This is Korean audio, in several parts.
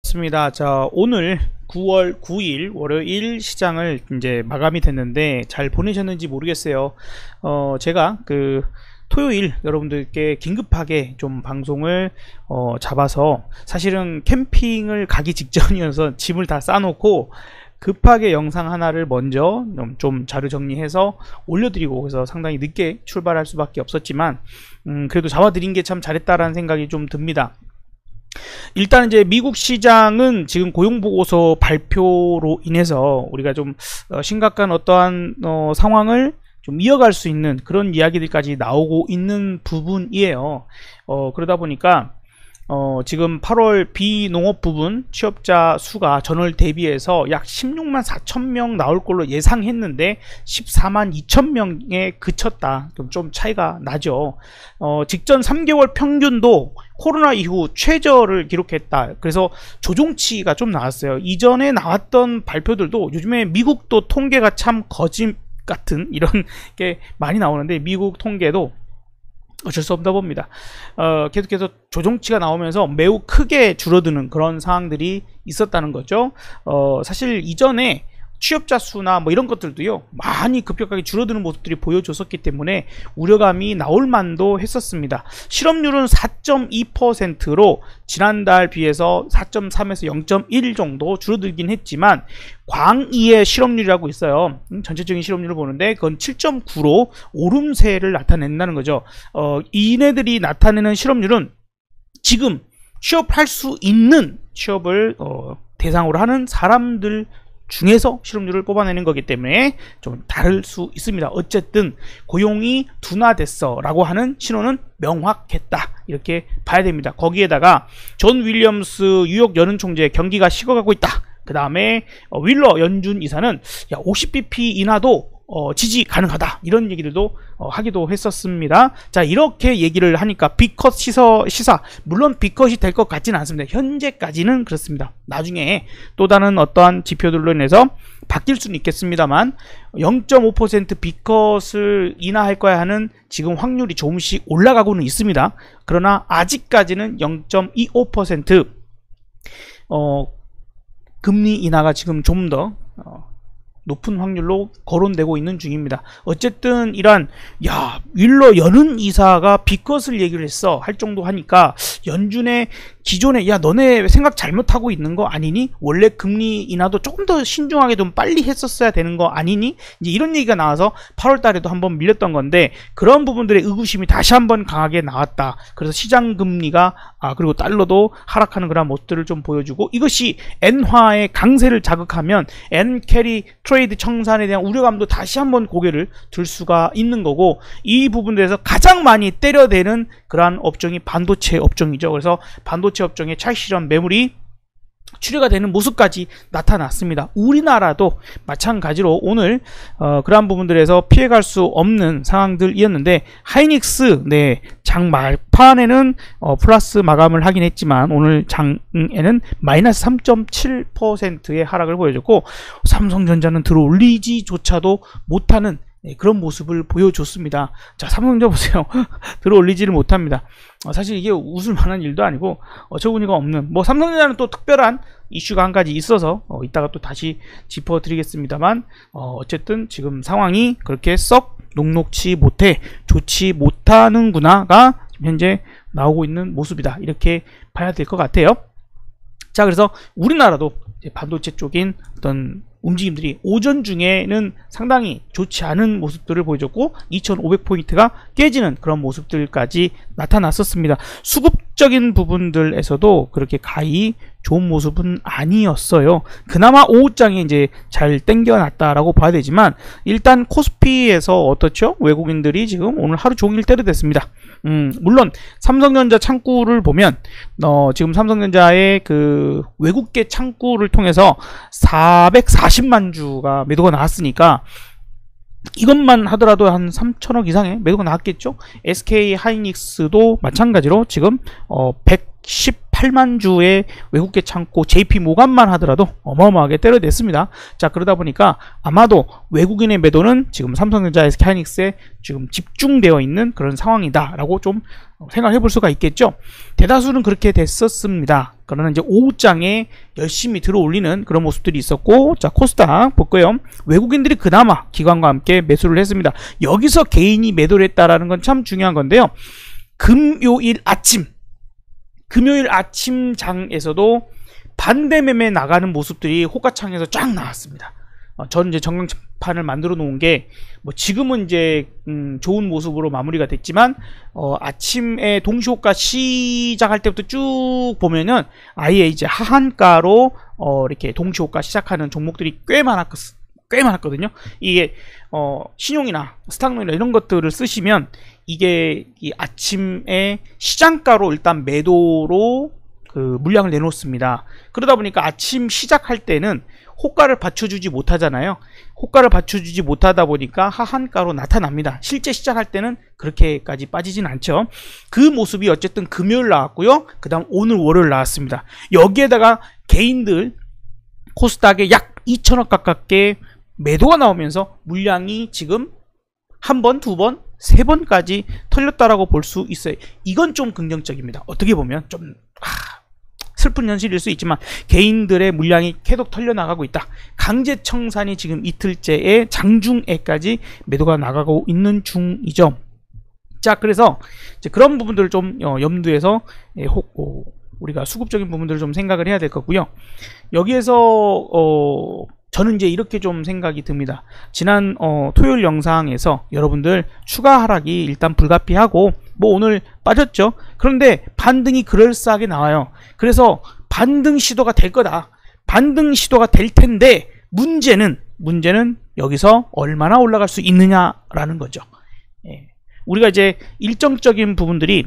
반갑습니다. 자, 오늘 9월 9일 월요일 시장을 이제 마감이 됐는데 잘 보내셨는지 모르겠어요. 제가 토요일 여러분들께 긴급하게 좀 방송을 잡아서 사실은 캠핑을 가기 직전이어서 짐을 다 싸놓고 급하게 영상 하나를 먼저 좀 자료 정리해서 올려드리고, 그래서 상당히 늦게 출발할 수밖에 없었지만 그래도 잡아드린 게 참 잘했다라는 생각이 좀 듭니다. 일단 이제 미국 시장은 지금 고용보고서 발표로 인해서 우리가 좀 심각한 어떠한 상황을 좀 이어갈 수 있는 그런 이야기들까지 나오고 있는 부분이에요. 그러다 보니까 지금 8월 비농업 부분 취업자 수가 전월 대비해서 약 16만 4천 명 나올 걸로 예상했는데 14만 2천 명에 그쳤다. 좀 차이가 나죠. 직전 3개월 평균도 코로나 이후 최저를 기록했다. 그래서 조종치가 좀 나왔어요. 이전에 나왔던 발표들도 요즘에 미국도 통계가 참 거짓 같은 이런 게 많이 나오는데, 미국 통계도 어쩔 수 없다 봅니다. 계속해서 조정치가 나오면서 매우 크게 줄어드는 그런 상황들이 있었다는 거죠. 사실 이전에 취업자 수나 뭐 이런 것들도요 많이 급격하게 줄어드는 모습들이 보여줬었기 때문에 우려감이 나올 만도 했었습니다. 실업률은 4.2%로 지난달 비해서 4.3에서 0.1 정도 줄어들긴 했지만 광의의 실업률이라고 있어요. 전체적인 실업률을 보는데 그건 7.9로 오름세를 나타낸다는 거죠. 이네들이 나타내는 실업률은 지금 취업할 수 있는 취업을 대상으로 하는 사람들 중에서 실업률을 뽑아내는 거기 때문에 좀 다를 수 있습니다. 어쨌든 고용이 둔화됐어 라고 하는 신호는 명확했다, 이렇게 봐야 됩니다. 거기에다가 존 윌리엄스 뉴욕 연은 총재 경기가 식어가고 있다. 그 다음에 윌러 연준 이사는 50bp 인하도 지지 가능하다, 이런 얘기들도 하기도 했었습니다. 자, 이렇게 얘기를 하니까 B컷 시사, 물론 B컷이 될 것 같지는 않습니다. 현재까지는 그렇습니다. 나중에 또 다른 어떠한 지표들로 인해서 바뀔 수는 있겠습니다만 0.5% B컷을 인하할 거야 하는 지금 확률이 조금씩 올라가고는 있습니다. 그러나 아직까지는 0.25% 금리 인하가 지금 좀 더 높은 확률로 거론되고 있는 중입니다. 어쨌든 이런 윌러 연은 이사가 B컷을 얘기를 했어 할 정도 하니까 연준의 기존에 너네 생각 잘못하고 있는 거 아니니? 원래 금리 인하도 조금 더 신중하게 좀 빨리 했었어야 되는 거 아니니? 이제 이런 얘기가 나와서 8월 달에도 한번 밀렸던 건데, 그런 부분들의 의구심이 다시 한번 강하게 나왔다. 그래서 시장 금리가 그리고 달러도 하락하는 그런 모습들을 좀 보여주고, 이것이 엔화의 강세를 자극하면 엔 캐리 트레이드 청산에 대한 우려감도 다시 한번 고개를 들 수가 있는 거고, 이 부분에서 가장 많이 때려대는 그러한 업종이 반도체 업종이죠. 그래서 반도체 업종의 차익실현 매물이 출회가 되는 모습까지 나타났습니다. 우리나라도 마찬가지로 오늘 그러한 부분들에서 피해갈 수 없는 상황들이었는데, 하이닉스 장 말판에는 플러스 마감을 하긴 했지만 오늘 장에는 마이너스 3.7%의 하락을 보여줬고, 삼성전자는 들어올리지조차도 못하는 그런 모습을 보여줬습니다. 자, 삼성전자 보세요. 들어올리지를 못합니다. 사실 이게 웃을 만한 일도 아니고 어처구니가 없는, 삼성전자는 또 특별한 이슈가 한 가지 있어서 이따가 또 다시 짚어드리겠습니다만, 어쨌든 지금 상황이 그렇게 썩 녹록치 못해 좋지 못하는구나가 현재 나오고 있는 모습이다, 이렇게 봐야 될 것 같아요. 자, 그래서 우리나라도 반도체 쪽인 어떤 움직임들이 오전 중에는 상당히 좋지 않은 모습들을 보여줬고 2500포인트가 깨지는 그런 모습들까지 나타났었습니다. 수급적인 부분들에서도 그렇게 가히 좋은 모습은 아니었어요. 그나마 오후장에 이제 잘 땡겨놨다라고 봐야 되지만, 일단 코스피에서 어떻죠? 외국인들이 지금 오늘 하루 종일 때려댔습니다. 물론 삼성전자 창구를 보면 지금 삼성전자의 그 외국계 창구를 통해서 440만 주가 매도가 나왔으니까 이것만 하더라도 한 3천억 이상의 매도가 나왔겠죠. SK 하이닉스도 마찬가지로 지금 118만 주의 외국계 창고 JP 모간만 하더라도 어마어마하게 때려냈습니다. 자, 그러다 보니까 아마도 외국인의 매도는 지금 삼성전자, SK 하이닉스에 지금 집중되어 있는 그런 상황이다 라고 좀 생각해 볼 수가 있겠죠. 대다수는 그렇게 됐었습니다. 그러나 이제 오후장에 열심히 들어올리는 그런 모습들이 있었고, 자, 코스닥 볼까요? 외국인들이 그나마 기관과 함께 매수를 했습니다. 여기서 개인이 매도를 했다라는 건 참 중요한 건데요. 금요일 아침 장에서도 반대 매매 나가는 모습들이 호가창에서 쫙 나왔습니다. 저는 이제 전광판을 만들어 놓은 게 뭐 지금은 이제 좋은 모습으로 마무리가 됐지만 아침에 동시호가 시작할 때부터 쭉 보면은 아예 이제 하한가로 이렇게 동시호가 시작하는 종목들이 꽤 많았거든요. 이게 신용이나 스탁론이나 이런 것들을 쓰시면 이게 이 아침에 시장가로 일단 매도로 그 물량을 내놓습니다. 그러다 보니까 아침 시작할 때는 호가를 받쳐주지 못하잖아요. 호가를 받쳐주지 못하다 보니까 하한가로 나타납니다. 실제 시작할 때는 그렇게까지 빠지진 않죠. 그 모습이 어쨌든 금요일 나왔고요. 그 다음 오늘 월요일 나왔습니다. 여기에다가 개인들 코스닥에 약 2천억 가깝게 매도가 나오면서 물량이 지금 한 번, 두 번, 세 번까지 털렸다라고 볼 수 있어요. 이건 좀 긍정적입니다. 어떻게 보면 좀 슬픈 현실일 수 있지만 개인들의 물량이 계속 털려나가고 있다. 강제청산이 지금 이틀째에 장중에까지 매도가 나가고 있는 중이죠. 자, 그래서 이제 그런 부분들을 좀 염두에서 우리가 수급적인 부분들을 좀 생각을 해야 될 거고요. 여기에서 저는 이제 이렇게 좀 생각이 듭니다. 지난 토요일 영상에서 여러분들 추가 하락이 일단 불가피하고 뭐 오늘 빠졌죠. 그런데 반등이 그럴싸하게 나와요. 그래서 반등 시도가 될 거다. 반등 시도가 될 텐데 문제는 여기서 얼마나 올라갈 수 있느냐라는 거죠. 예. 우리가 이제 일정적인 부분들이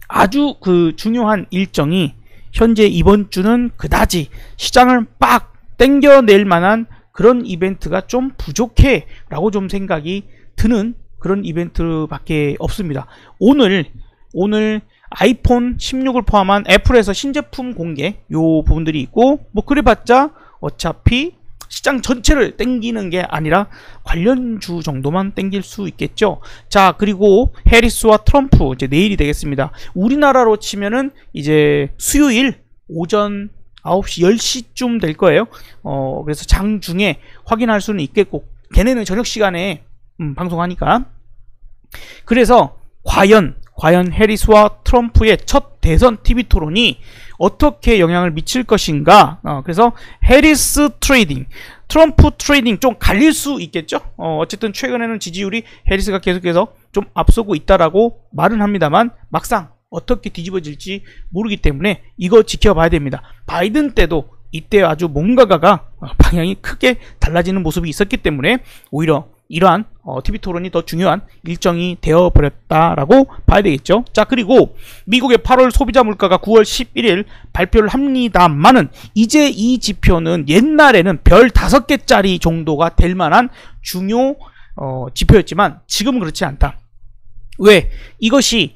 아주 그 중요한 일정이 현재 이번 주는 그다지 시장을 빡 땡겨낼 만한 그런 이벤트가 좀 부족해 라고 좀 생각이 드는 그런 이벤트밖에 없습니다. 오늘 아이폰 16을 포함한 애플에서 신제품 공개 요 부분들이 있고 뭐 그래봤자 어차피 시장 전체를 땡기는 게 아니라 관련주 정도만 땡길 수 있겠죠. 자, 그리고 해리스와 트럼프 이제 내일이 되겠습니다. 우리나라로 치면은 이제 수요일 오전 9시, 10시쯤 될 거예요. 그래서 장중에 확인할 수는 있겠고, 걔네는 저녁 시간에 방송하니까. 그래서 과연 해리스와 트럼프의 첫 대선 TV 토론이 어떻게 영향을 미칠 것인가. 그래서 해리스 트레이딩, 트럼프 트레이딩 좀 갈릴 수 있겠죠. 어쨌든 최근에는 지지율이 해리스가 계속해서 좀 앞서고 있다라고 말은 합니다만 막상 어떻게 뒤집어질지 모르기 때문에 이거 지켜봐야 됩니다. 바이든 때도 이때 아주 뭔가가 방향이 크게 달라지는 모습이 있었기 때문에 오히려 이러한 TV 토론이 더 중요한 일정이 되어버렸다라고 봐야 되겠죠. 자, 그리고 미국의 8월 소비자 물가가 9월 11일 발표를 합니다만은 이제 이 지표는 옛날에는 별 5개짜리 정도가 될 만한 중요 지표였지만 지금은 그렇지 않다. 왜? 이것이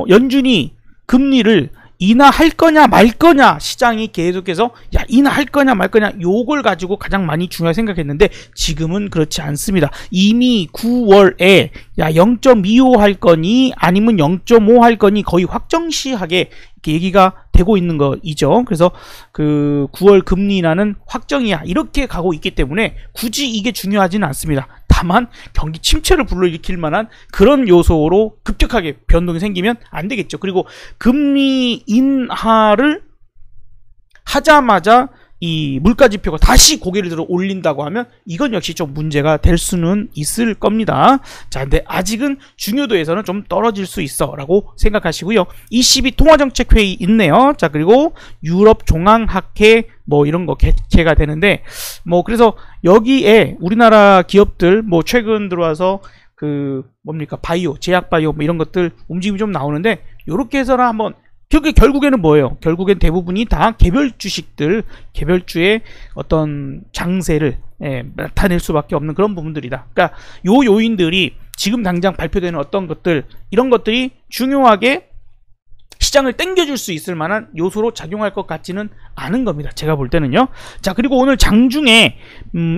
연준이 금리를 인하할 거냐 말 거냐 시장이 계속해서 야 인하할 거냐 말 거냐 요걸 가지고 가장 많이 중요하게 생각했는데 지금은 그렇지 않습니다. 이미 9월에 야 0.25 할 거니 아니면 0.5 할 거니 거의 확정시하게 이렇게 얘기가 되고 있는 거이죠. 그래서 그 9월 금리 인하는 확정이야 이렇게 가고 있기 때문에 굳이 이게 중요하지는 않습니다. 다만 경기 침체를 불러일으킬 만한 그런 요소로 급격하게 변동이 생기면 안 되겠죠. 그리고 금리 인하를 하자마자 이 물가지표가 다시 고개를 들어 올린다고 하면 이건 역시 좀 문제가 될 수는 있을 겁니다. 자, 근데 아직은 중요도에서는 좀 떨어질 수 있어 라고 생각하시고요. ECB 통화정책회의 있네요. 자, 그리고 유럽 종합학회 뭐 이런 거 개최가 되는데 뭐 그래서 여기에 우리나라 기업들 뭐 최근 들어와서 그 뭡니까 바이오, 제약 바이오 뭐 이런 것들 움직임이 좀 나오는데 요렇게 해서는 한번 결국에는 뭐예요? 결국엔 대부분이 다 개별 주식들, 개별주의 어떤 장세를 나타낼 수밖에 없는 그런 부분들이다. 그러니까 요 요인들이 지금 당장 발표되는 어떤 것들, 이런 것들이 중요하게 시장을 땡겨줄 수 있을 만한 요소로 작용할 것 같지는 않은 겁니다. 제가 볼 때는요. 자, 그리고 오늘 장중에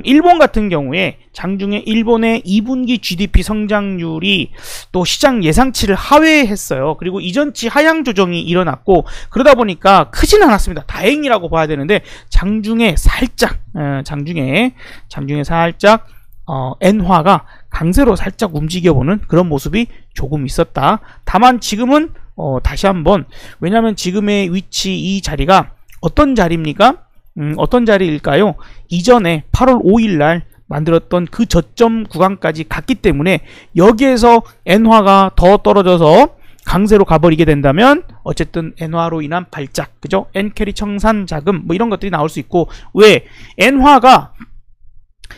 일본 같은 경우에 장중에 일본의 2분기 GDP 성장률이 또 시장 예상치를 하회했어요. 그리고 이전치 하향 조정이 일어났고 그러다 보니까 크지는 않았습니다. 다행이라고 봐야 되는데 장중에 살짝 엔화가 강세로 살짝 움직여보는 그런 모습이 조금 있었다. 다만 지금은 다시 한번, 왜냐하면 지금의 위치 이 자리가 어떤 자리입니까? 어떤 자리일까요? 이전에 8월 5일 날 만들었던 그 저점 구간까지 갔기 때문에 여기에서 엔화가 더 떨어져서 강세로 가버리게 된다면 어쨌든 엔화로 인한 발작, 그죠? 엔캐리 청산 자금 뭐 이런 것들이 나올 수 있고, 왜 엔화가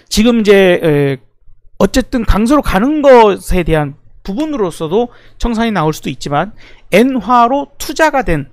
지금 이제 어쨌든 강세로 가는 것에 대한 부분으로서도 청산이 나올 수도 있지만 엔화로 투자가 된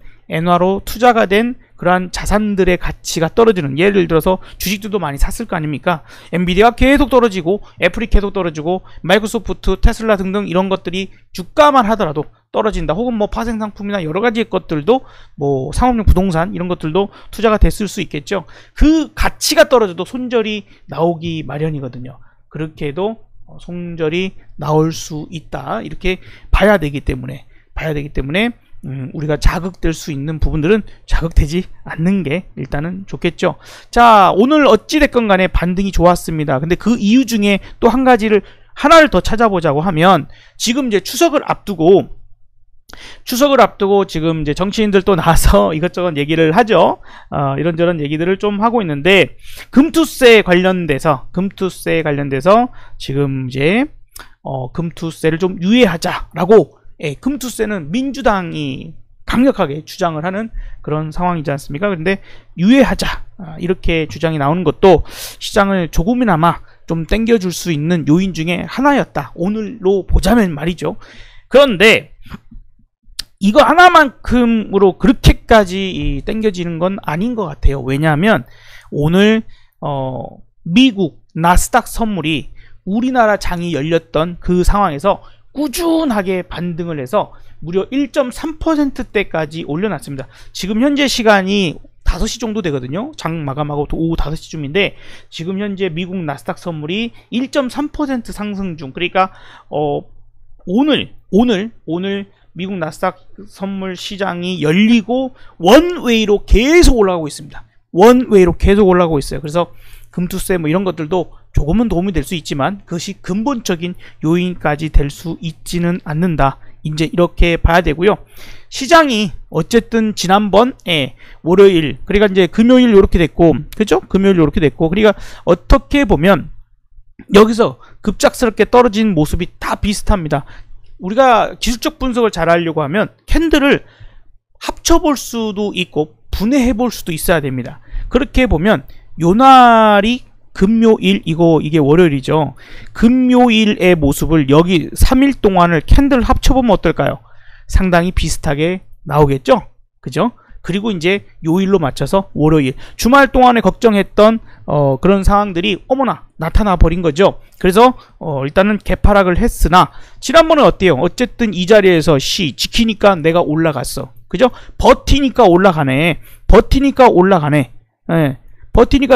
그러한 자산들의 가치가 떨어지는, 예를 들어서 주식들도 많이 샀을 거 아닙니까? 엔비디아가 계속 떨어지고 애플이 계속 떨어지고 마이크로소프트, 테슬라 등등 이런 것들이 주가만 하더라도 떨어진다. 혹은 뭐 파생 상품이나 여러 가지 것들도, 뭐 상업용 부동산 이런 것들도 투자가 됐을 수 있겠죠. 그 가치가 떨어져도 손절이 나오기 마련이거든요. 그렇게 해도 손절이 나올 수 있다. 이렇게 봐야 되기 때문에 우리가 자극될 수 있는 부분들은 자극되지 않는 게 일단은 좋겠죠. 자, 오늘 어찌됐건 간에 반등이 좋았습니다. 근데 그 이유 중에 또 하나를 더 찾아보자고 하면, 지금 이제 추석을 앞두고 지금 이제 정치인들 또 나와서 이것저것 얘기를 하죠. 이런저런 얘기들을 좀 하고 있는데, 금투세 관련돼서 지금 이제 금투세를 좀 유예하자라고, 금투세는 민주당이 강력하게 주장을 하는 그런 상황이지 않습니까? 그런데 유예하자, 이렇게 주장이 나오는 것도 시장을 조금이나마 좀 땡겨줄 수 있는 요인 중에 하나였다. 오늘로 보자면 말이죠. 그런데 이거 하나만큼으로 그렇게까지 땡겨지는 건 아닌 것 같아요. 왜냐하면 오늘 미국 나스닥 선물이 우리나라 장이 열렸던 그 상황에서 꾸준하게 반등을 해서 무려 1.3%대까지 올려놨습니다. 지금 현재 시간이 5시 정도 되거든요. 장 마감하고 오후 5시쯤인데 지금 현재 미국 나스닥 선물이 1.3% 상승 중. 그러니까 오늘 미국 나스닥 선물 시장이 열리고 원웨이로 계속 올라가고 있습니다. 그래서 금투세 뭐 이런 것들도 조금은 도움이 될 수 있지만 그것이 근본적인 요인까지 될 수 있지는 않는다. 이제 이렇게 봐야 되고요. 시장이 어쨌든 지난번에 월요일, 그러니까 이제 금요일 요렇게 됐고, 그죠? 금요일 요렇게 됐고, 그러니까 어떻게 보면 여기서 급작스럽게 떨어진 모습이 다 비슷합니다. 우리가 기술적 분석을 잘 하려고 하면 캔들을 합쳐볼 수도 있고 분해해 볼 수도 있어야 됩니다. 그렇게 보면 요날이 금요일, 이게 월요일이죠. 금요일의 모습을 여기 3일 동안을 캔들 합쳐보면 어떨까요? 상당히 비슷하게 나오겠죠? 그죠? 그리고 이제 요일로 맞춰서 월요일, 주말 동안에 걱정했던 그런 상황들이 어머나 나타나 버린 거죠. 그래서 일단은 개파락을 했으나 지난번에 어때요? 어쨌든 이 자리에서 지키니까 내가 올라갔어. 그죠? 버티니까 올라가네. 버티니까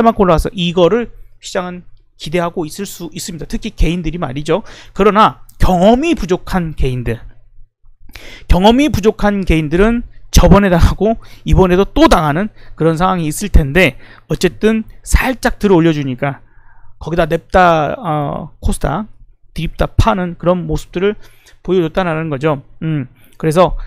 막 올라갔어. 이거를 시장은 기대하고 있을 수 있습니다. 특히 개인들이 말이죠. 그러나 경험이 부족한 개인들은 저번에 당하고 이번에도 또 당하는 그런 상황이 있을 텐데, 어쨌든 살짝 들어 올려주니까 거기다 냅다 코스닥 드립다 파는 그런 모습들을 보여줬다는 거죠. 그래서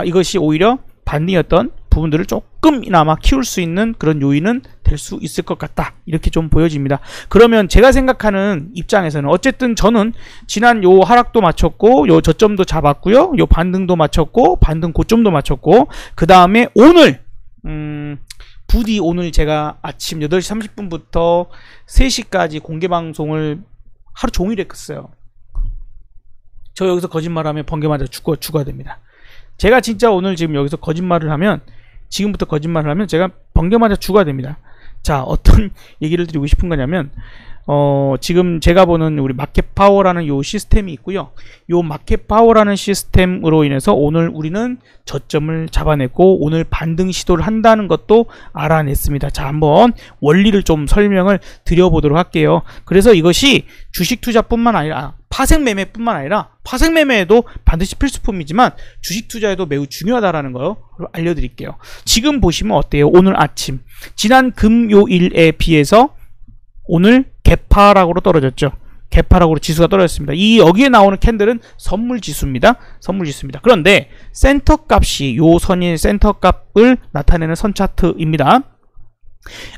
이것이 오히려 반등이었던 부분들을 조금이나마 키울 수 있는 그런 요인은 될 수 있을 것 같다. 이렇게 좀 보여집니다. 그러면 제가 생각하는 입장에서는 어쨌든 저는 지난 요 하락도 맞췄고 요 저점도 잡았고요. 요 반등도 맞췄고 반등 고점도 맞췄고, 그 다음에 오늘 부디 오늘 제가 아침 8시 30분부터 3시까지 공개방송을 하루 종일 했어요. 저 여기서 거짓말하면 번개 맞아 죽어야 됩니다. 제가 진짜 오늘 지금 여기서 거짓말을 하면, 지금부터 거짓말을 하면 제가 번개 맞아 죽어야 됩니다. 자, 어떤 얘기를 드리고 싶은 거냐면, 지금 제가 보는 우리 마켓 파워라는 요 시스템이 있고요. 요 마켓 파워라는 시스템으로 인해서 오늘 우리는 저점을 잡아냈고 오늘 반등 시도를 한다는 것도 알아냈습니다. 자, 한번 원리를 좀 설명을 드려보도록 할게요. 그래서 이것이 주식 투자뿐만 아니라 파생 매매뿐만 아니라 파생 매매에도 반드시 필수품이지만 주식 투자에도 매우 중요하다라는 거 알려드릴게요. 지금 보시면 어때요? 오늘 아침 지난 금요일에 비해서 오늘 개파락으로 떨어졌죠. 개파락으로 지수가 떨어졌습니다. 이 여기에 나오는 캔들은 선물 지수입니다. 선물 지수입니다. 그런데 센터 값이 요 선인 센터 값을 나타내는 선 차트입니다.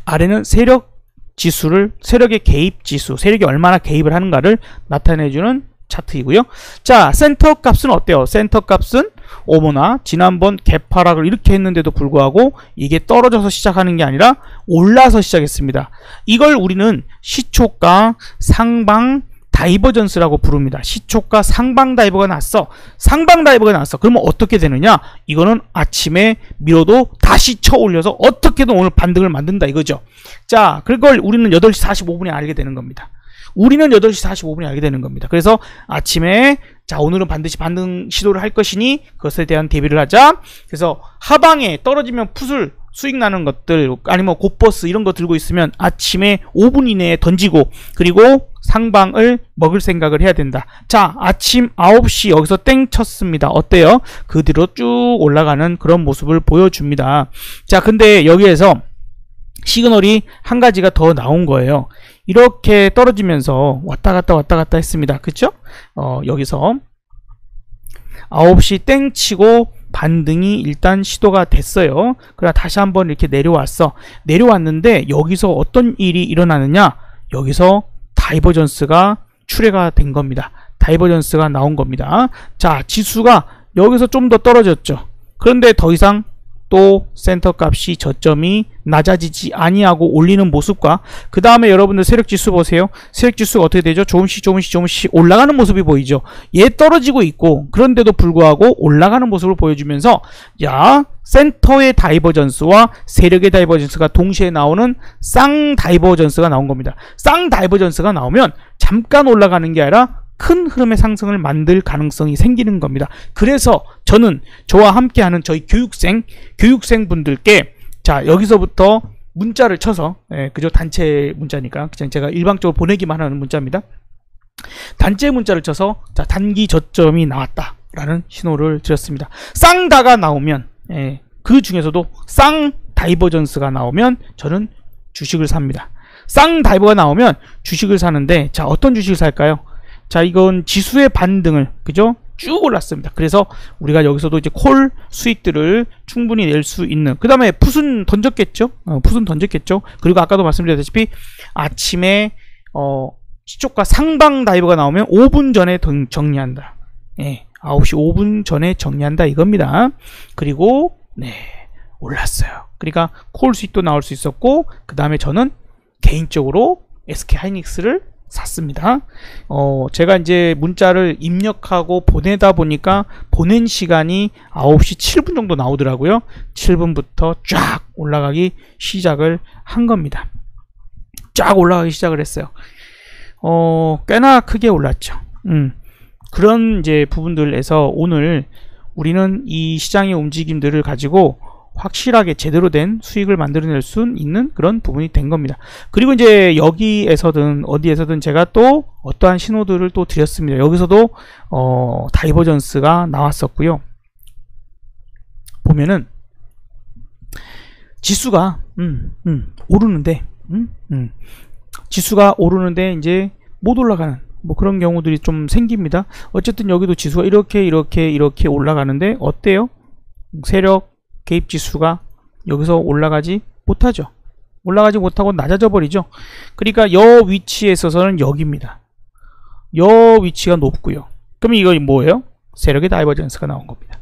아래는 세력 지수를 세력의 개입 지수, 세력이 얼마나 개입을 하는가를 나타내주는 차트이고요. 자, 센터 값은 어때요? 센터 값은 어머나 지난번 개파락을 이렇게 했는데도 불구하고 이게 떨어져서 시작하는 게 아니라 올라서 시작했습니다. 이걸 우리는 시초가 상방 다이버전스라고 부릅니다. 시초가 상방 다이버가 났어. 상방 다이버가 났어. 그러면 어떻게 되느냐? 이거는 아침에 밀어도 다시 쳐 올려서 어떻게든 오늘 반등을 만든다 이거죠. 자, 그걸 우리는 8시 45분에 알게 되는 겁니다. 우리는 8시 45분에 알게 되는 겁니다. 그래서 아침에 자, 오늘은 반드시 반등 시도를 할 것이니 그것에 대한 대비를 하자. 그래서 하방에 떨어지면 풋을 수익 나는 것들 아니면 곧버스 이런 거 들고 있으면 아침에 5분 이내에 던지고 그리고 상방을 먹을 생각을 해야 된다. 자, 아침 9시 여기서 땡 쳤습니다. 어때요? 그 뒤로 쭉 올라가는 그런 모습을 보여줍니다. 자, 근데 여기에서 시그널이 한 가지가 더 나온 거예요. 이렇게 떨어지면서 왔다 갔다 했습니다. 그쵸? 여기서 9시 땡 치고 반등이 일단 시도가 됐어요. 그러나 다시 한번 이렇게 내려왔어. 내려왔는데 여기서 어떤 일이 일어나느냐? 여기서 다이버전스가 출해가 된 겁니다. 다이버전스가 나온 겁니다. 자, 지수가 여기서 좀 더 떨어졌죠. 그런데 더 이상 또 센터 값이 저점이 낮아지지 아니하고 올리는 모습과 그 다음에 여러분들 세력지수 보세요. 세력지수가 어떻게 되죠? 조금씩 올라가는 모습이 보이죠. 얘 떨어지고 있고 그런데도 불구하고 올라가는 모습을 보여주면서 야, 센터의 다이버전스와 세력의 다이버전스가 동시에 나오는 쌍 다이버전스가 나온 겁니다. 쌍 다이버전스가 나오면 잠깐 올라가는 게 아니라 큰 흐름의 상승을 만들 가능성이 생기는 겁니다. 그래서 저는 저와 함께하는 저희 교육생 분들께 자, 여기서부터 문자를 쳐서 그죠? 단체 문자니까 그냥 제가 일방적으로 보내기만 하는 문자입니다. 단체 문자를 쳐서 자, 단기 저점이 나왔다라는 신호를 드렸습니다. 쌍다가 나오면 그 중에서도 쌍 다이버전스가 나오면 저는 주식을 삽니다. 쌍 다이버가 나오면 주식을 사는데 자, 어떤 주식을 살까요? 자, 이건 지수의 반등을 그죠? 쭉 올랐습니다. 그래서 우리가 여기서도 이제 콜 수익들을 충분히 낼 수 있는 그 다음에 풋은 던졌겠죠? 풋은 던졌겠죠? 그리고 아까도 말씀드렸다시피 아침에 시초가 상방 다이버가 나오면 5분 전에 정리한다. 9시 5분 전에 정리한다 이겁니다. 그리고 올랐어요. 그러니까 콜 수익도 나올 수 있었고 그 다음에 저는 개인적으로 SK하이닉스를 샀습니다. 제가 이제 문자를 입력하고 보내다 보니까 보낸 시간이 9시 7분 정도 나오더라고요. 7분부터 쫙 올라가기 시작을 한 겁니다. 쫙 올라가기 시작을 했어요. 꽤나 크게 올랐죠. 그런 이제 부분들에서 오늘 우리는 이 시장의 움직임들을 가지고 확실하게 제대로 된 수익을 만들어낼 수 있는 그런 부분이 된 겁니다. 그리고 이제 여기에서든 어디에서든 제가 또 어떠한 신호들을 또 드렸습니다. 여기서도 다이버전스가 나왔었고요. 보면은 지수가 오르는데 지수가 오르는데 이제 못 올라가는 뭐 그런 경우들이 좀 생깁니다. 어쨌든 여기도 지수가 이렇게 올라가는데 어때요? 세력 개입 지수가 여기서 올라가지 못하죠. 올라가지 못하고 낮아져 버리죠. 그러니까 여 위치에 있어서는 여기입니다. 여 위치가 높고요. 그럼 이거 뭐예요? 세력의 다이버전스가 나온 겁니다.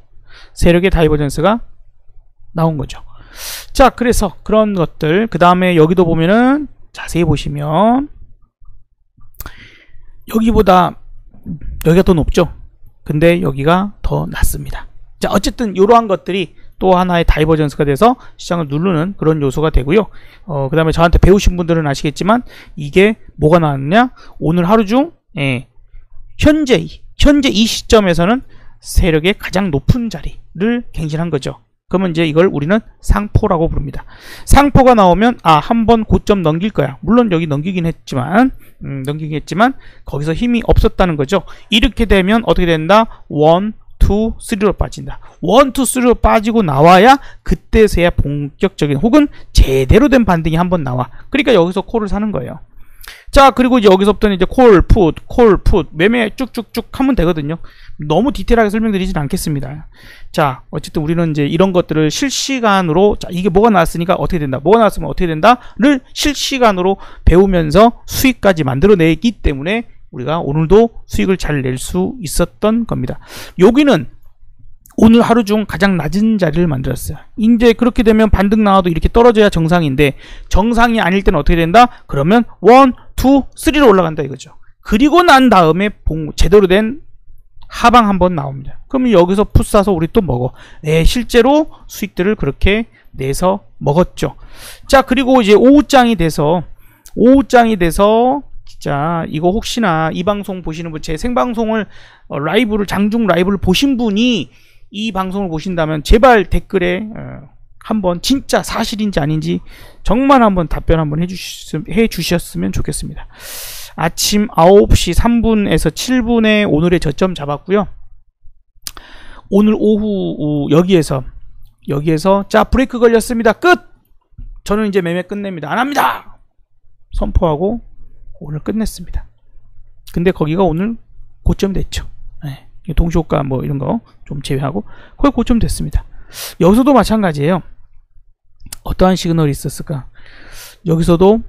세력의 다이버전스가 나온 거죠. 자, 그래서 그런 것들 그 다음에 여기도 보면은 자세히 보시면 여기보다 여기가 더 높죠. 근데 여기가 더 낮습니다. 자, 어쨌든 이러한 것들이 또 하나의 다이버전스가 돼서 시장을 누르는 그런 요소가 되고요. 그 다음에 저한테 배우신 분들은 아시겠지만 이게 뭐가 나왔냐? 오늘 하루 중 현재 이 시점에서는 세력의 가장 높은 자리를 갱신한 거죠. 그러면 이제 이걸 우리는 상포라고 부릅니다. 상포가 나오면 한번 고점 넘길 거야. 물론 여기 넘기긴 했지만 거기서 힘이 없었다는 거죠. 이렇게 되면 어떻게 된다? 1, 2, 3로 빠진다. 1, 2, 3로 빠지고 나와야 그때서야 본격적인 혹은 제대로 된 반등이 한번 나와. 그러니까 여기서 콜을 사는 거예요. 자, 그리고 이제 여기서부터는 이제 콜, 풋, 매매 쭉쭉쭉 하면 되거든요. 너무 디테일하게 설명드리진 않겠습니다. 자, 어쨌든 우리는 이제 이런 것들을 실시간으로, 자, 이게 뭐가 나왔으니까 어떻게 된다, 뭐가 나왔으면 어떻게 된다를 실시간으로 배우면서 수익까지 만들어내기 때문에 우리가 오늘도 수익을 잘 낼 수 있었던 겁니다. 여기는 오늘 하루 중 가장 낮은 자리를 만들었어요. 이제 그렇게 되면 반등 나와도 이렇게 떨어져야 정상인데, 정상이 아닐 때는 어떻게 된다? 그러면 1, 2, 3로 올라간다 이거죠. 그리고 난 다음에 제대로 된 하방 한번 나옵니다. 그러면 여기서 풋 사서 우리 또 먹어. 실제로 수익들을 그렇게 내서 먹었죠. 자, 그리고 이제 오후장이 돼서 진짜 이거 혹시나 이 방송 보시는 분, 제 생방송을 라이브를, 장중 라이브를 보신 분이 이 방송을 보신다면 제발 댓글에 한번 진짜 사실인지 아닌지 정말 한번 답변 한번 해주셨으면 좋겠습니다. 아침 9시 3분에서 7분에 오늘의 저점 잡았고요. 오늘 오후 여기에서 자, 브레이크 걸렸습니다. 끝! 저는 이제 매매 끝냅니다. 안 합니다! 선포하고 오늘 끝냈습니다. 근데 거기가 오늘 고점 됐죠. 네. 동시호가 뭐 이런 거 좀 제외하고 거의 고점 됐습니다. 여기서도 마찬가지예요. 어떠한 시그널이 있었을까? 여기서도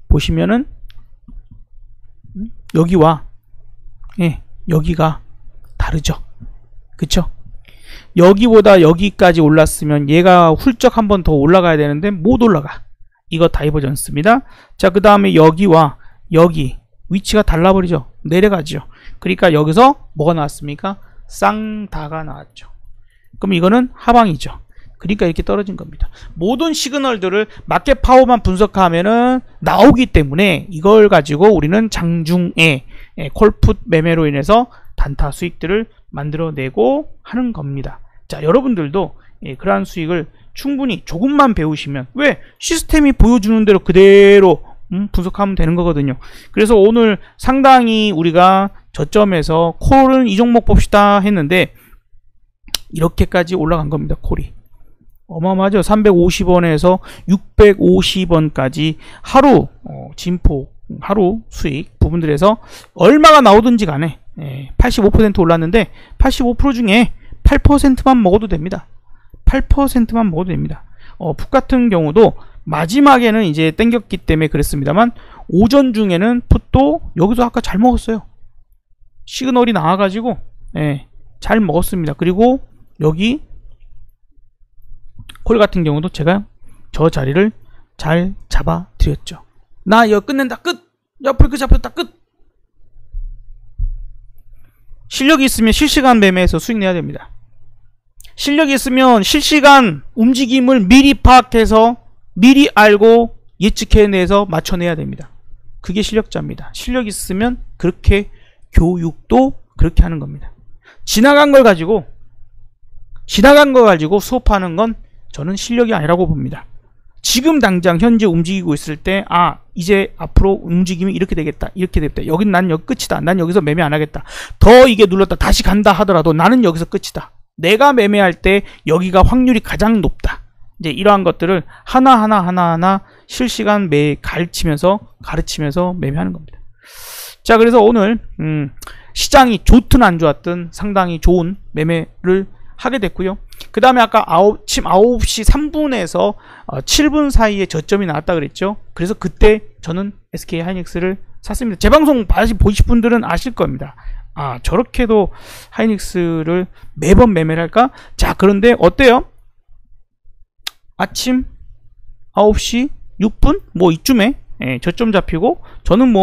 보시면은 여기와 여기가 다르죠. 그쵸? 여기보다 여기까지 올랐으면 얘가 훌쩍 한 번 더 올라가야 되는데 못 올라가. 이거 다이버전스입니다. 자, 그 다음에 여기와 여기 위치가 달라버리죠. 내려가죠. 그러니까 여기서 뭐가 나왔습니까? 쌍다가 나왔죠. 그럼 이거는 하방이죠. 그러니까 이렇게 떨어진 겁니다. 모든 시그널들을 마켓 파워만 분석하면은 나오기 때문에 이걸 가지고 우리는 장중에 콜풋 매매로 인해서 단타 수익들을 만들어내고 하는 겁니다. 자, 여러분들도 그러한 수익을 충분히 조금만 배우시면, 왜? 시스템이 보여주는 대로 그대로 분석하면 되는 거거든요. 그래서 오늘 상당히 우리가 저점에서 콜은 이 종목 봅시다 했는데 이렇게까지 올라간 겁니다. 콜이 어마어마하죠. 350원에서 650원까지 하루 진폭, 하루 수익 부분들에서 얼마가 나오든지 간에 85% 올랐는데 85% 중에 8%만 먹어도 됩니다. 8%만 먹어도 됩니다. 풋 같은 경우도 마지막에는 이제 땡겼기 때문에 그랬습니다만, 오전 중에는 풋도 여기서 아까 잘 먹었어요. 시그널이 나와가지고 잘 먹었습니다. 그리고 여기 콜 같은 경우도 제가 저 자리를 잘 잡아 드렸죠. 나 이거 끝낸다. 끝! 야, 브레이크 잡혔다. 끝! 실력이 있으면 실시간 매매에서 수익 내야 됩니다. 실력이 있으면 실시간 움직임을 미리 파악해서 미리 알고 예측해내서 맞춰내야 됩니다. 그게 실력자입니다. 실력 있으면 그렇게 교육도 그렇게 하는 겁니다. 지나간 걸 가지고 수업하는 건 저는 실력이 아니라고 봅니다. 지금 당장 현재 움직이고 있을 때, 이제 앞으로 움직임이 이렇게 되겠다, 이렇게 되겠다, 여긴 난 여기 끝이다, 난 여기서 매매 안 하겠다, 더 이게 눌렀다 다시 간다 하더라도 나는 여기서 끝이다, 내가 매매할 때 여기가 확률이 가장 높다, 이제 이러한 것들을 하나하나 실시간 가르치면서 매매하는 겁니다. 자, 그래서 오늘 시장이 좋든 안 좋았든 상당히 좋은 매매를 하게 됐고요. 그 다음에 아까 아침 9시 3분에서 7분 사이에 저점이 나왔다 그랬죠. 그래서 그때 저는 SK 하이닉스를 샀습니다. 제 방송 보실 분들은 아실 겁니다. 저렇게도 하이닉스를 매번 매매를 할까? 자, 그런데 어때요? 아침 9시 6분? 뭐 이쯤에 저점 잡히고, 저는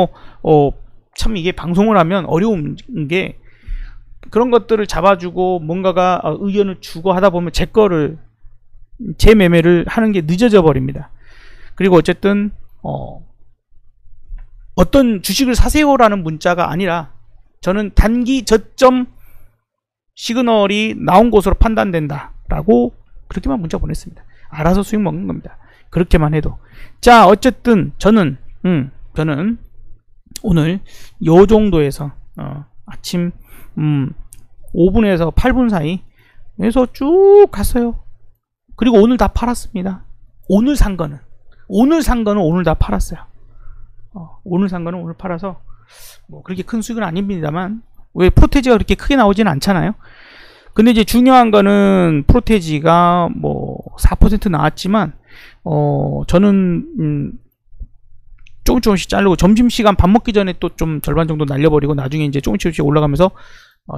참 이게 방송을 하면 어려운 게, 그런 것들을 잡아주고 뭔가가 의견을 주고 하다 보면 제 거를 재매매를 하는 게 늦어져 버립니다. 그리고 어쨌든 어떤 주식을 사세요라는 문자가 아니라 저는 단기 저점 시그널이 나온 것으로 판단된다 라고 그렇게만 문자 보냈습니다. 알아서 수익 먹는 겁니다. 그렇게만 해도. 자, 어쨌든 저는 오늘 요 정도에서 아침 5분에서 8분 사이에서 쭉 갔어요. 그리고 오늘 다 팔았습니다. 오늘 산 거는 오늘 다 팔았어요. 오늘 산 거는 오늘 팔아서 뭐 그렇게 큰 수익은 아닙니다만, 왜 프로테지가 그렇게 크게 나오지는 않잖아요. 근데 이제 중요한 거는 프로테지가 뭐 4% 나왔지만 저는 조금씩 자르고 점심시간 밥 먹기 전에 또 좀 절반 정도 날려버리고 나중에 이제 조금씩 올라가면서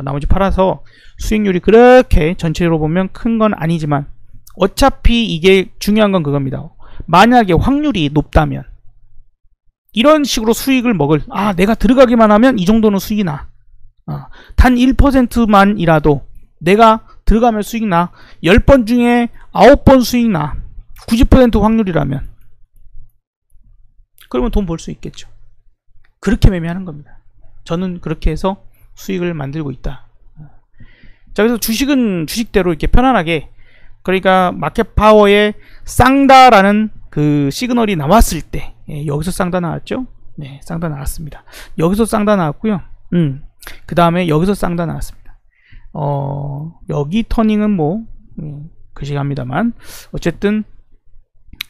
나머지 팔아서 수익률이 그렇게 전체로 보면 큰 건 아니지만, 어차피 이게 중요한 건 그겁니다. 만약에 확률이 높다면 이런 식으로 수익을 먹을, 내가 들어가기만 하면 이 정도는 수익이 나, 단 1%만이라도 내가 들어가면 수익 나, 10번 중에 9번 수익 나, 90% 확률이라면 그러면 돈 벌 수 있겠죠. 그렇게 매매하는 겁니다. 저는 그렇게 해서 수익을 만들고 있다. 자, 그래서 주식은 주식대로 이렇게 편안하게, 그러니까 마켓 파워에 쌍다라는 그 시그널이 나왔을 때, 여기서 쌍다 나왔죠? 네, 쌍다 나왔습니다. 여기서 쌍다 나왔고요. 그 다음에 여기서 쌍다 나왔습니다. 여기 터닝은 뭐 그시합니다만, 어쨌든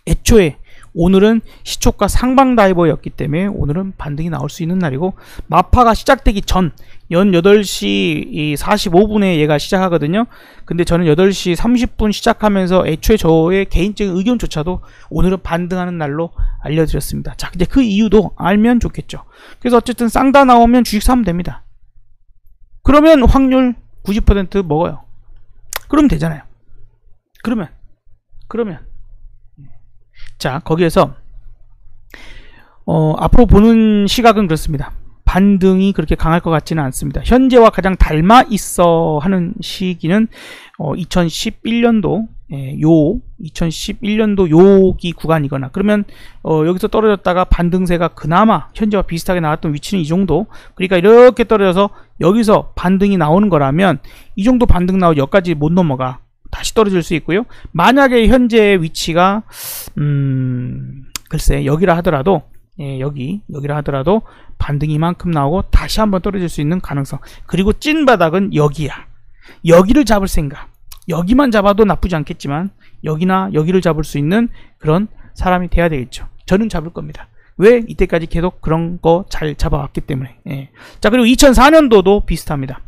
애초에 오늘은 시초가 상방 다이버였기 때문에 오늘은 반등이 나올 수 있는 날이고, 마파가 시작되기 전 8시 45분에 얘가 시작하거든요. 근데 저는 8시 30분 시작하면서 애초에 저의 개인적인 의견조차도 오늘은 반등하는 날로 알려드렸습니다. 자, 이제 그 이유도 알면 좋겠죠. 그래서 어쨌든 쌍다 나오면 주식 사면 됩니다. 그러면 확률 90% 먹어요. 그러면 되잖아요. 그러면 자, 거기에서 앞으로 보는 시각은 그렇습니다. 반등이 그렇게 강할 것 같지는 않습니다. 현재와 가장 닮아 있어 하는 시기는 2011년도 2011년도 여기 구간이거나, 그러면 여기서 떨어졌다가 반등세가 그나마 현재와 비슷하게 나왔던 위치는 이 정도, 그러니까 이렇게 떨어져서 여기서 반등이 나오는 거라면 이 정도 반등 나오고 여기까지 못 넘어가 다시 떨어질 수 있고요. 만약에 현재의 위치가 글쎄 여기라 하더라도, 여기라 하더라도 반등이 이만큼 나오고 다시 한번 떨어질 수 있는 가능성, 그리고 찐 바닥은 여기야. 여기를 잡을 생각, 여기만 잡아도 나쁘지 않겠지만 여기나 여기를 잡을 수 있는 그런 사람이 돼야 되겠죠. 저는 잡을 겁니다. 왜? 이때까지 계속 그런 거 잘 잡아왔기 때문에. 자, 그리고 2004년도도 비슷합니다.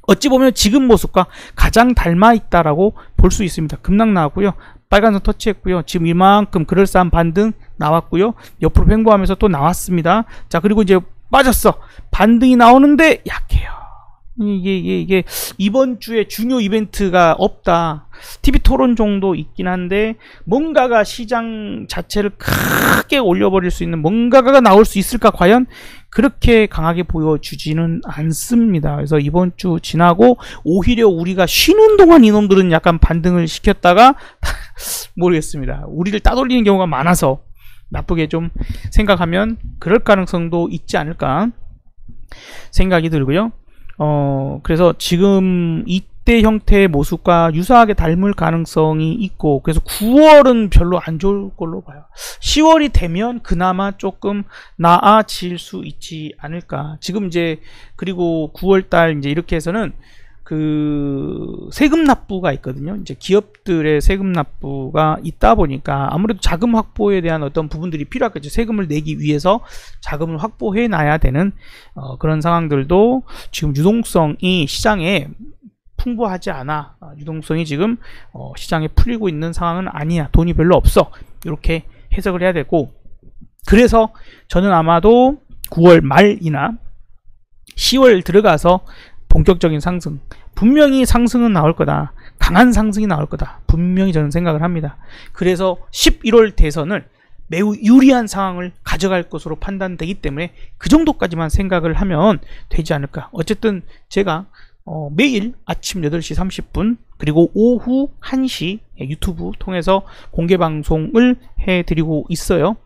어찌 보면 지금 모습과 가장 닮아 있다라고 볼 수 있습니다. 급락 나왔고요. 빨간선 터치했고요. 지금 이만큼 그럴싸한 반등 나왔고요. 옆으로 횡보하면서 또 나왔습니다. 자, 그리고 이제 빠졌어. 반등이 나오는데 약해요. 이게 이번 주에 중요 이벤트가 없다. TV 토론 정도 있긴 한데 뭔가가 시장 자체를 크게 올려버릴 수 있는 뭔가가 나올 수 있을까? 과연 그렇게 강하게 보여주지는 않습니다. 그래서 이번 주 지나고 오히려 우리가 쉬는 동안 이놈들은 약간 반등을 시켰다가 모르겠습니다. 우리를 따돌리는 경우가 많아서 나쁘게 좀 생각하면 그럴 가능성도 있지 않을까 생각이 들고요. 그래서 지금 이때 형태의 모습과 유사하게 닮을 가능성이 있고, 그래서 9월은 별로 안 좋을 걸로 봐요. 10월이 되면 그나마 조금 나아질 수 있지 않을까. 지금 이제 그리고 9월달 이제 이렇게 해서는 그 세금 납부가 있거든요. 이제 기업들의 세금 납부가 있다 보니까 아무래도 자금 확보에 대한 어떤 부분들이 필요하겠죠. 세금을 내기 위해서 자금을 확보해 놔야 되는 그런 상황들도 지금 유동성이 시장에 풍부하지 않아. 유동성이 지금 시장에 풀리고 있는 상황은 아니야. 돈이 별로 없어. 이렇게 해석을 해야 되고, 그래서 저는 아마도 9월 말이나 10월 들어가서 본격적인 상승, 분명히 상승은 나올 거다. 강한 상승이 나올 거다. 분명히 저는 생각을 합니다. 그래서 11월 대선을 매우 유리한 상황을 가져갈 것으로 판단되기 때문에 그 정도까지만 생각을 하면 되지 않을까. 어쨌든 제가 매일 아침 8시 30분 그리고 오후 1시 유튜브 통해서 공개 방송을 해드리고 있어요.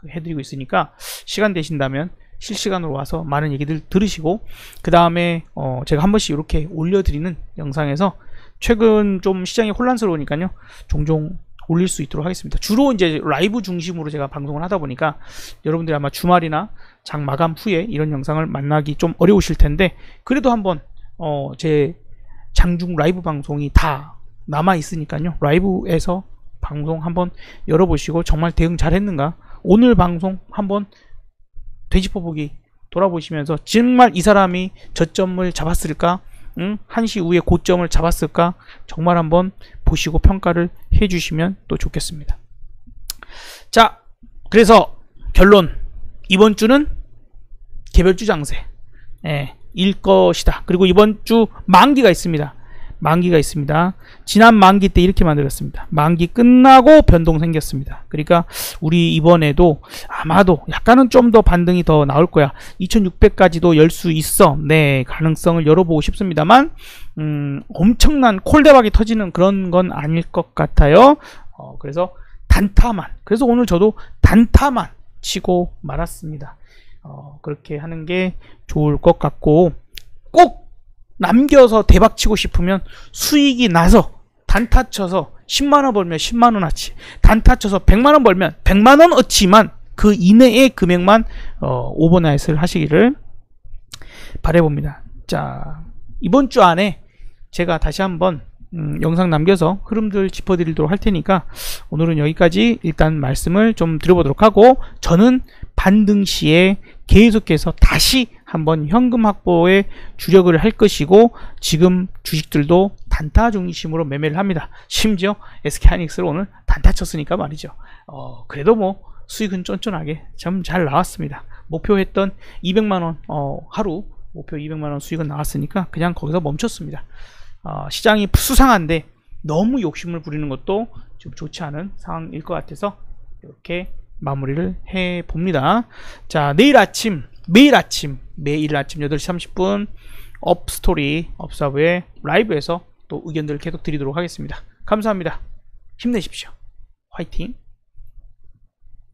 해드리고 있으니까 시간 되신다면 실시간으로 와서 많은 얘기들 들으시고, 그 다음에 제가 한 번씩 이렇게 올려드리는 영상에서 최근 좀 시장이 혼란스러우니까요 종종 올릴 수 있도록 하겠습니다. 주로 이제 라이브 중심으로 제가 방송을 하다 보니까 여러분들이 아마 주말이나 장 마감 후에 이런 영상을 만나기 좀 어려우실 텐데, 그래도 한번 제 장중 라이브 방송이 다 남아 있으니까요 라이브에서 방송 한번 열어보시고 정말 대응 잘했는가, 오늘 방송 한번 되짚어보기 돌아보시면서 정말 이 사람이 저점을 잡았을까, 1시 이후에 고점을 잡았을까, 정말 한번 보시고 평가를 해주시면 또 좋겠습니다. 자, 그래서 결론, 이번 주는 개별주 장세 일 것이다. 그리고 이번 주 만기가 있습니다. 지난 만기 때 이렇게 만들었습니다. 만기 끝나고 변동 생겼습니다. 그러니까 우리 이번에도 아마도 약간은 좀 더 반등이 더 나올 거야. 2600까지도 열 수 있어. 네, 가능성을 열어보고 싶습니다만 엄청난 콜대박이 터지는 그런 건 아닐 것 같아요. 그래서 단타만, 그래서 오늘 저도 단타만 치고 말았습니다. 그렇게 하는 게 좋을 것 같고, 꼭 남겨서 대박 치고 싶으면 수익이 나서 단타 쳐서 10만원 벌면 10만원어치, 단타 쳐서 100만원 벌면 100만원어치만, 그 이내의 금액만 오버나잇을 하시기를 바라봅니다. 자, 이번 주 안에 제가 다시 한번 영상 남겨서 흐름들 짚어드리도록 할 테니까 오늘은 여기까지 일단 말씀을 좀 드려보도록 하고, 저는 반등 시에 계속해서 다시 한번 현금 확보에 주력을 할 것이고, 지금 주식들도 단타 중심으로 매매를 합니다. 심지어 SK하이닉스를 오늘 단타 쳤으니까 말이죠. 그래도 뭐 수익은 쫀쫀하게 참 잘 나왔습니다. 목표했던 200만원 하루 목표 200만원 수익은 나왔으니까 그냥 거기서 멈췄습니다. 시장이 수상한데 너무 욕심을 부리는 것도 좀 좋지 않은 상황일 것 같아서 이렇게 마무리를 해 봅니다. 자, 매일 아침 8시 30분 업스토리 업사브의 라이브에서 또 의견들을 계속 드리도록 하겠습니다. 감사합니다. 힘내십시오. 화이팅!